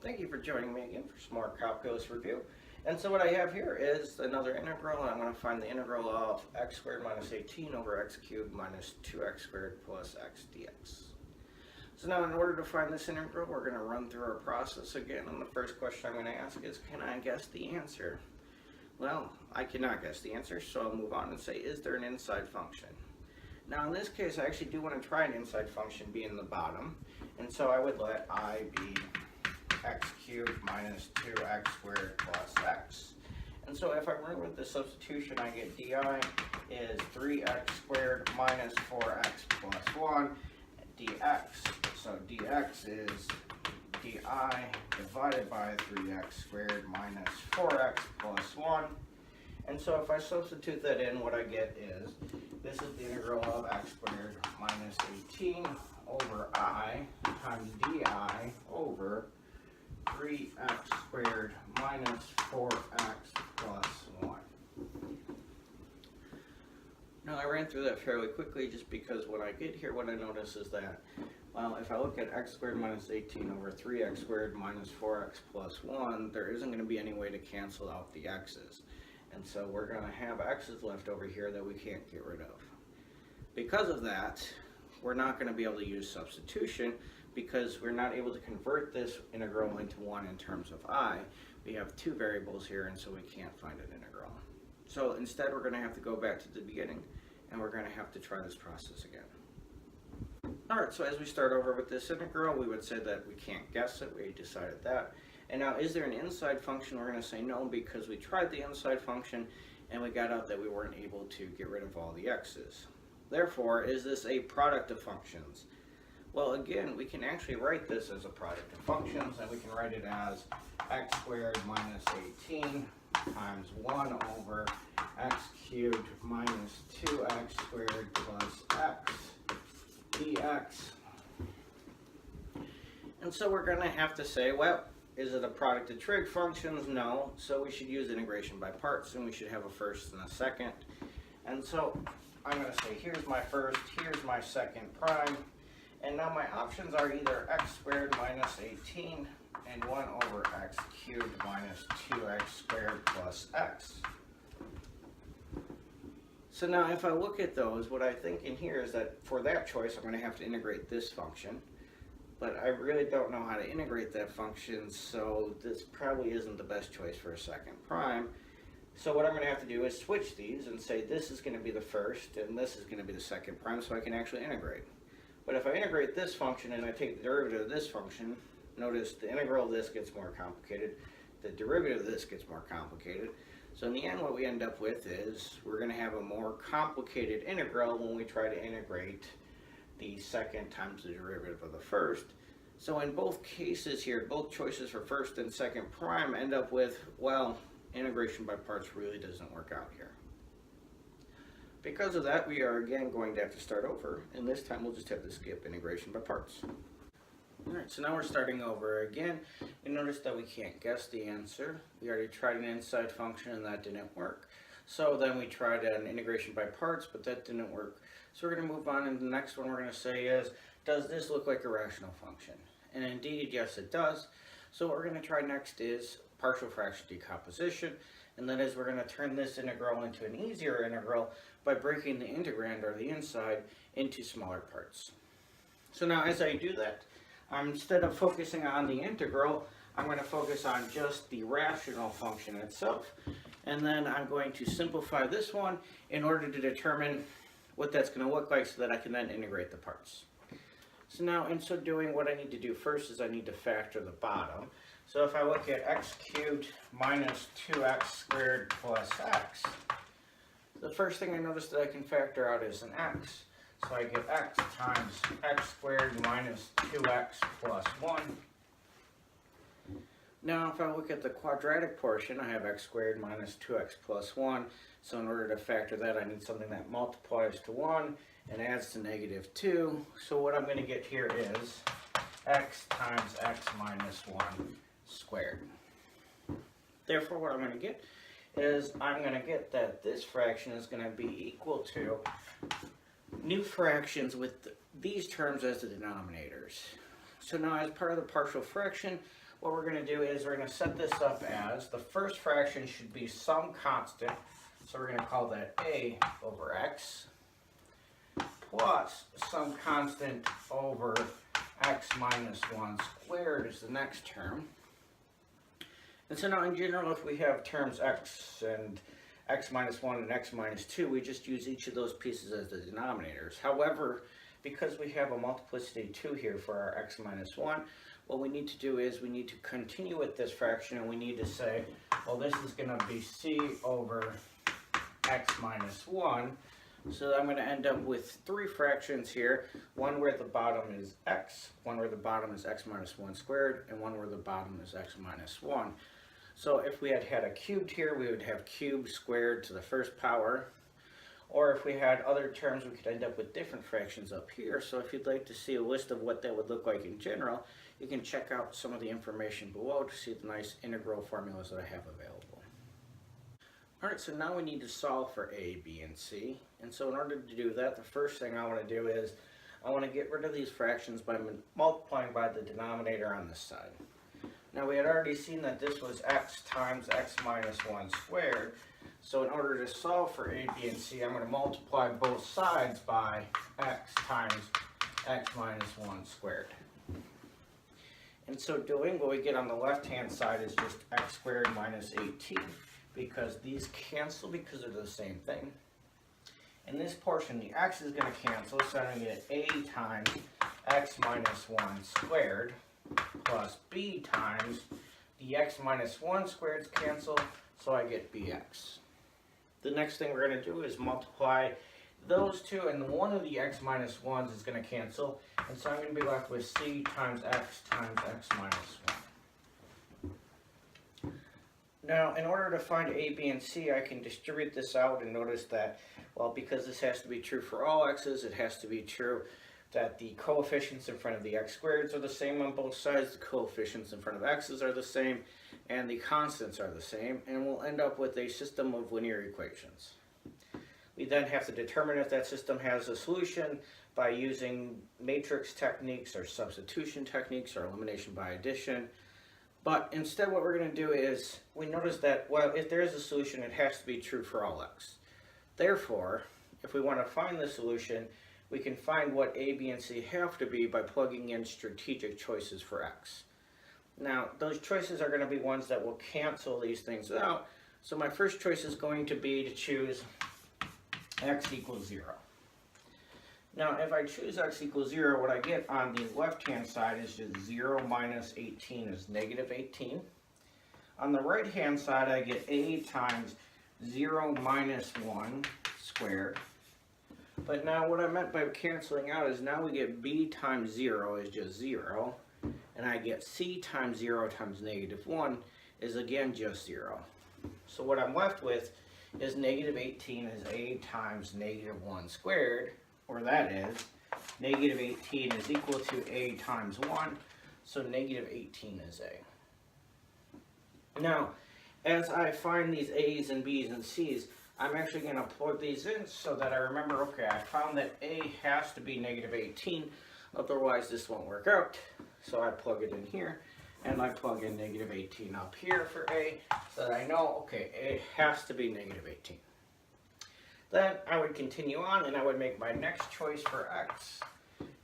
Thank you for joining me again for some more calculus review. And so what I have here is another integral, and I'm going to find the integral of x squared minus 18 over x cubed minus 2x squared plus x dx. So now in order to find this integral, we're going to run through our process again, and the first question I'm going to ask is, can I guess the answer? Well, I cannot guess the answer, so I'll move on and say, is there an inside function? Now in this case, I actually do want to try an inside function be in the bottom, and so I would let I be x cubed minus 2x squared plus x. And so if I run with the substitution, I get di is 3x squared minus 4x plus 1 dx. So dx is di divided by 3x squared minus 4x plus 1. And so if I substitute that in, what I get is, this is the integral of x squared minus 18 over I times di over 3x squared minus 4x plus 1. Now I ran through that fairly quickly just because when I get here, what I notice is that, well, if I look at x squared minus 18 over 3x squared minus 4x plus 1, there isn't going to be any way to cancel out the x's. And so we're going to have x's left over here that we can't get rid of. Because of that, we're not going to be able to use substitution because we're not able to convert this integral into 1 in terms of I. We have two variables here, and so we can't find an integral. So instead, we're going to have to go back to the beginning, and we're going to have to try this process again. Alright, so as we start over with this integral, we would say that we can't guess it. We decided that. And now, is there an inside function? We're going to say no, because we tried the inside function, and we got out that we weren't able to get rid of all the x's. Therefore, is this a product of functions? Well, again, we can actually write this as a product of functions, and we can write it as x squared minus 18 times 1 over x cubed minus 2x squared plus x dx. And so we're going to have to say, well, is it a product of trig functions? No. So we should use integration by parts, and we should have a first and a second. And so I'm going to say, here's my first, here's my second prime. And now my options are either x squared minus 18 and 1 over x cubed minus 2x squared plus x. So now if I look at those, what I think in here is that for that choice, I'm going to have to integrate this function. But I really don't know how to integrate that function, so this probably isn't the best choice for a second prime. So what I'm going to have to do is switch these and say this is going to be the first and this is going to be the second prime, so I can actually integrate. But if I integrate this function and I take the derivative of this function, notice the integral of this gets more complicated, the derivative of this gets more complicated. So in the end, what we end up with is we're going to have a more complicated integral when we try to integrate the second times the derivative of the first. So in both cases here, both choices for first and second prime end up with, well, integration by parts really doesn't work out here. Because of that, we are again going to have to start over, and this time we'll just have to skip integration by parts. Alright, so now we're starting over again, and notice that we can't guess the answer. We already tried an inside function and that didn't work. So then we tried an integration by parts, but that didn't work. So we're going to move on, and the next one we're going to say is, does this look like a rational function? And indeed, yes it does. So what we're going to try next is partial fraction decomposition, and that is we're going to turn this integral into an easier integral by breaking the integrand, or the inside, into smaller parts. So now as I do that, instead of focusing on the integral, I'm going to focus on just the rational function itself, and then I'm going to simplify this one in order to determine what that's going to look like so that I can then integrate the parts. So now in so doing, what I need to do first is I need to factor the bottom. So if I look at x cubed minus 2x squared plus x, the first thing I notice that I can factor out is an x. So I get x times x squared minus 2x plus 1. Now if I look at the quadratic portion, I have x squared minus 2x plus 1. So in order to factor that, I need something that multiplies to 1 and adds to negative 2. So what I'm going to get here is x times x minus 1 squared. Therefore, what I'm going to get is I'm going to get that this fraction is going to be equal to new fractions with these terms as the denominators. So now as part of the partial fraction, what we're going to do is we're going to set this up as the first fraction should be some constant. So we're going to call that a over x plus some constant over x minus 1 squared is the next term. And so now in general, if we have terms x and x minus 1 and x minus 2, we just use each of those pieces as the denominators. However, because we have a multiplicity 2 here for our x minus 1, what we need to do is we need to continue with this fraction, and we need to say, well, this is going to be c over x minus 1. So I'm going to end up with 3 fractions here, one where the bottom is x, one where the bottom is x minus 1 squared, and one where the bottom is x minus 1. So if we had a cubed here, we would have cubed squared to the first power. Or if we had other terms, we could end up with different fractions up here. So if you'd like to see a list of what that would look like in general, you can check out some of the information below to see the nice integral formulas that I have available. Alright, so now we need to solve for a, b, and c. And so in order to do that, the first thing I want to do is I want to get rid of these fractions by multiplying by the denominator on this side. Now we had already seen that this was x times x minus 1 squared. So in order to solve for a, b, and c, I'm going to multiply both sides by x times x minus 1 squared. In so doing, what we get on the left-hand side is just x squared minus 18, because these cancel because they're the same thing. In this portion, the x is going to cancel, so I'm going to get a times x minus 1 squared plus b times the x minus 1 squareds cancel, so I get bx. The next thing we're going to do is multiply those two, and one of the x minus 1s is going to cancel, and so I'm going to be left with c times x minus 1. Now, in order to find a, b, and c, I can distribute this out and notice that, well, because this has to be true for all x's, it has to be true that the coefficients in front of the x squareds are the same on both sides, the coefficients in front of x's are the same, and the constants are the same, and we'll end up with a system of linear equations. We then have to determine if that system has a solution by using matrix techniques or substitution techniques or elimination by addition. But instead what we're going to do is, we notice that, well, if there is a solution, it has to be true for all x. Therefore, if we want to find the solution, we can find what a, b, and c have to be by plugging in strategic choices for x. Now, those choices are going to be ones that will cancel these things out. So my first choice is going to be to choose x equals 0. Now, if I choose x equals 0, what I get on the left-hand side is just 0 minus 18 is negative 18. On the right-hand side, I get a times 0 minus 1 squared. But now what I meant by canceling out is now we get b times 0 is just 0. And I get c times 0 times negative 1 is again just 0. So what I'm left with is negative 18 is a times negative 1 squared, or that is, negative 18 is equal to a times 1, so negative 18 is a. Now, as I find these a's and b's and c's, I'm actually going to plug these in so that I remember, okay, I found that a has to be negative 18, otherwise this won't work out. So I plug it in here, and I plug in negative 18 up here for a, so that I know, okay, a has to be negative 18. Then I would continue on, and I would make my next choice for x.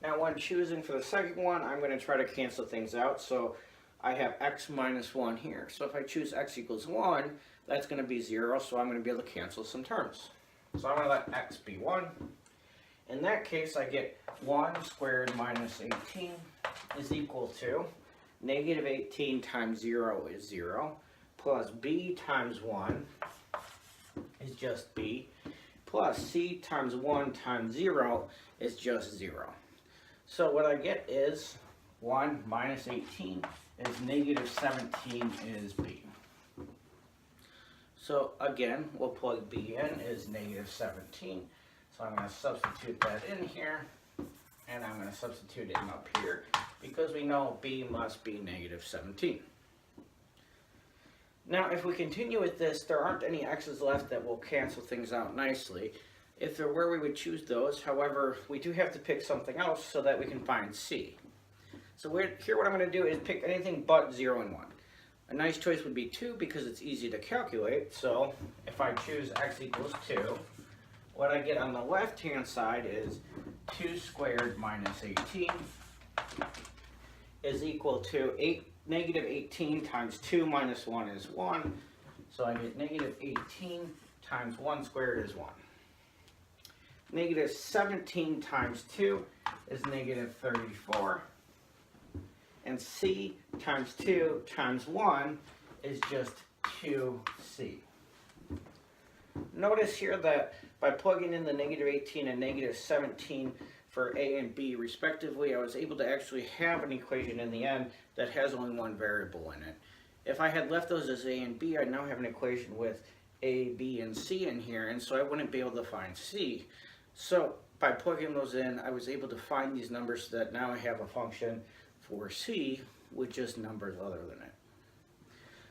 Now when choosing for the second one, I'm going to try to cancel things out, so I have x minus 1 here. So if I choose x equals 1, that's going to be 0, so I'm going to be able to cancel some terms. So I'm going to let x be 1. In that case, I get 1 squared minus 18 is equal to negative 18 times 0 is 0, plus b times 1 is just b, plus c times 1 times 0 is just 0. So what I get is 1 minus 18 is negative 17 is b. So again, we'll plug b in is negative 17. So I'm going to substitute that in here, and I'm going to substitute it in up here, because we know b must be negative 17. Now, if we continue with this, there aren't any x's left that will cancel things out nicely. If there were, we would choose those. However, we do have to pick something else so that we can find c. So here what I'm going to do is pick anything but 0 and 1. A nice choice would be 2 because it's easy to calculate. So if I choose x equals 2, what I get on the left hand side is 2 squared minus 18 is equal to negative 18 times 2 minus 1 is 1. So I get negative 18 times 1 squared is 1. Negative 17 times 2 is negative 34. And c times 2 times 1 is just 2c. Notice here that by plugging in the negative 18 and negative 17 for a and b respectively, I was able to actually have an equation in the end that has only one variable in it. If I had left those as a and b, I now have an equation with a, b, and c in here, and so I wouldn't be able to find c. So by plugging those in, I was able to find these numbers so that now I have a function for c with just numbers other than it.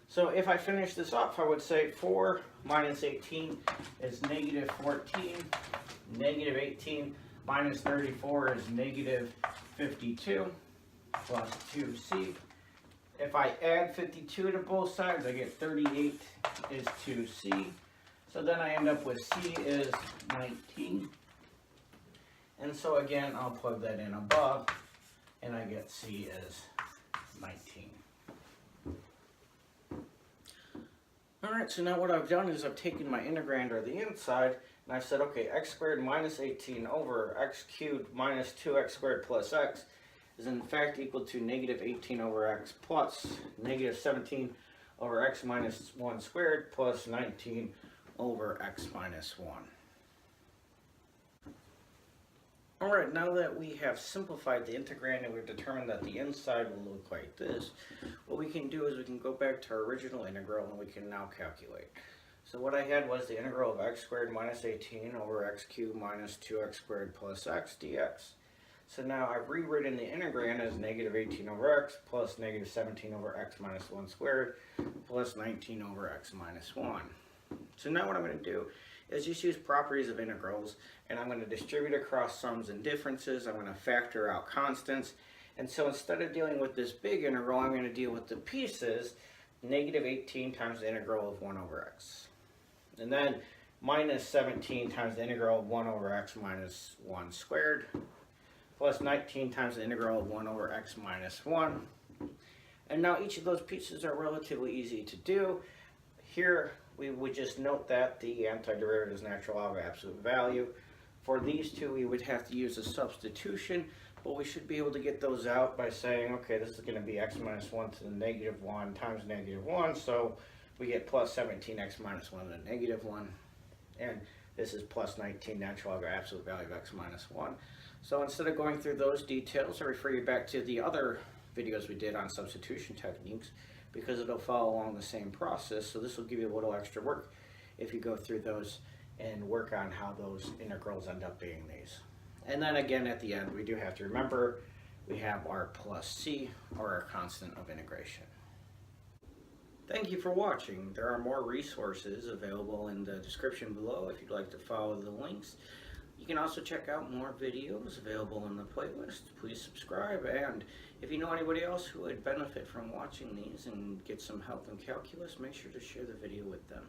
So if I finish this off, I would say 4 minus 18 is negative 14, negative 18 minus 34 is negative 52 plus 2c. If I add 52 to both sides, I get 38 is 2c. So then I end up with c is 19. And so again, I'll plug that in above, and I get c is 19. Alright, so now what I've done is I've taken my integrand or the inside, and I've said, okay, x squared minus 18 over x cubed minus 2x squared plus x is in fact equal to negative 18 over x plus negative 17 over x minus 1 squared plus 19 over x minus 1. Alright, now that we have simplified the integrand and we've determined that the inside will look like this, what we can do is we can go back to our original integral and we can now calculate. So what I had was the integral of x squared minus 18 over x cubed minus 2x squared plus x dx. So now I've rewritten the integrand as negative 18 over x plus negative 17 over x minus 1 squared plus 19 over x minus 1. So now what I'm going to do is just use properties of integrals, and I'm going to distribute across sums and differences. I'm going to factor out constants, and so instead of dealing with this big integral, I'm going to deal with the pieces, negative 18 times the integral of 1 over x. And then minus 17 times the integral of 1 over x minus 1 squared, plus 19 times the integral of 1 over x minus 1. And now each of those pieces are relatively easy to do. Here we would just note that the antiderivative is natural log of absolute value. For these two we would have to use a substitution, but we should be able to get those out by saying, okay, this is going to be x minus 1 to the negative 1 times negative 1, so we get plus 17x minus 1 to the negative 1, and this is plus 19 natural log of absolute value of x minus 1. So instead of going through those details, I refer you back to the other videos we did on substitution techniques, because it'll follow along the same process. So this will give you a little extra work if you go through those and work on how those integrals end up being these. And then again at the end, we do have to remember we have our plus c, or our constant of integration. Thank you for watching. There are more resources available in the description below if you'd like to follow the links. You can also check out more videos available in the playlist. Please subscribe, and if you know anybody else who would benefit from watching these and get some help in calculus, make sure to share the video with them.